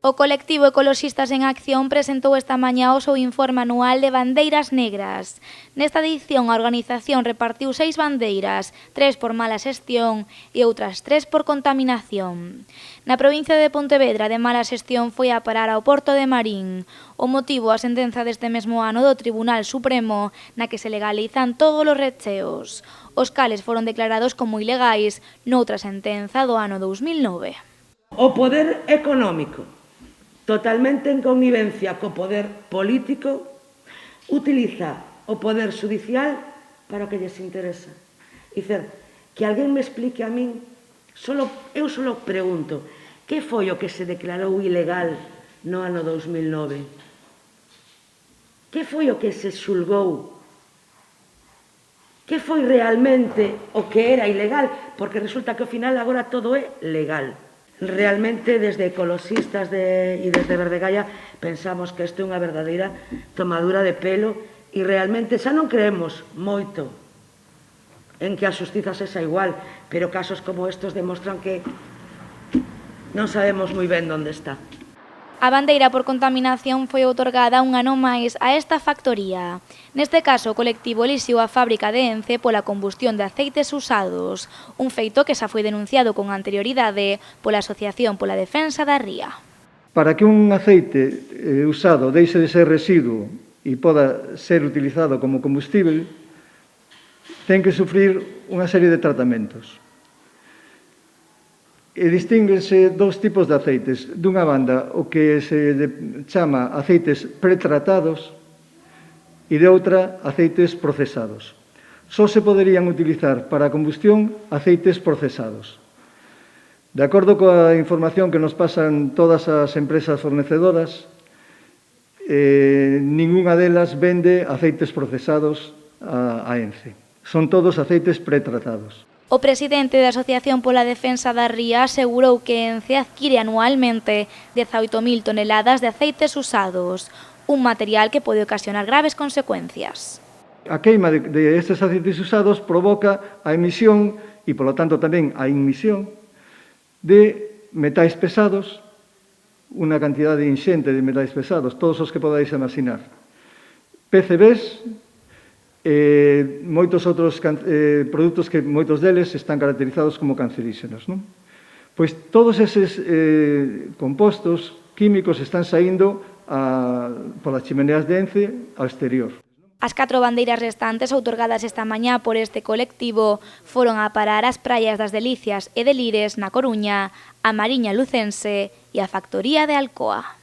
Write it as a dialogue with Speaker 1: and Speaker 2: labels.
Speaker 1: O colectivo Ecoloxistas en Acción presentou esta mañá o seu informe anual de bandeiras negras. Nesta edición, a organización repartiu 6 bandeiras, 3 por mala xestión e outras 3 por contaminación. Na provincia de Pontevedra, de mala xestión foi a parar ao Porto de Marín. O motivo, a sentenza deste mesmo ano do Tribunal Supremo, na que se legalizan todos os recheos. Os cales foron declarados como ilegais noutra sentenza do ano 2009.
Speaker 2: O poder económico, totalmente en connivencia co poder político, utiliza o poder judicial para o que lles interesa. Dicer, que alguén me explique a min, eu solo pregunto, que foi o que se declarou ilegal no ano 2009? Que foi o que se xulgou? Que foi realmente o que era ilegal? Porque resulta que ao final agora todo é legal. Realmente, desde Ecoloxistas e desde Verdegalla, pensamos que isto é unha verdadeira tomadura de pelo e realmente xa non creemos moito en que a xustiza sexa igual, pero casos como estes demostran que non sabemos moi ben onde está.
Speaker 1: A bandeira por contaminación foi outorgada un ano máis a esta factoría. Neste caso, o colectivo elixiu a fábrica de Ence pola combustión de aceites usados, un feito que xa foi denunciado con anterioridade pola Asociación pola Defensa da Ría.
Speaker 3: Para que un aceite usado deixe de ser residuo e poda ser utilizado como combustible, ten que sufrir unha serie de tratamentos. E distínguense dous tipos de aceites. Dunha banda, o que se chama aceites pretratados e de outra, aceites procesados. Só se poderían utilizar para a combustión aceites procesados. De acordo coa información que nos pasan todas as empresas fornecedoras, ningunha delas vende aceites procesados a Ence. Son todos aceites pretratados.
Speaker 1: O presidente da Asociación pola Defensa da Ría asegurou que Ence adquire anualmente 18.000 toneladas de aceites usados, un material que pode ocasionar graves consecuencias.
Speaker 3: A queima de estes aceites usados provoca a emisión e, polo tanto, tamén a inmisión de metais pesados, unha cantidade inxente de metais pesados, todos os que podáis imaginar. PCBs, moitos outros produtos que moitos deles están caracterizados como canceríxenos. Pois todos eses compostos químicos están saindo polas chimeneas de Ence ao exterior.
Speaker 1: As 4 bandeiras restantes outorgadas esta mañá por este colectivo foron a parar as praias das Delicias e de Lires na Coruña, a Mariña Lucense e a factoría de Alcoa.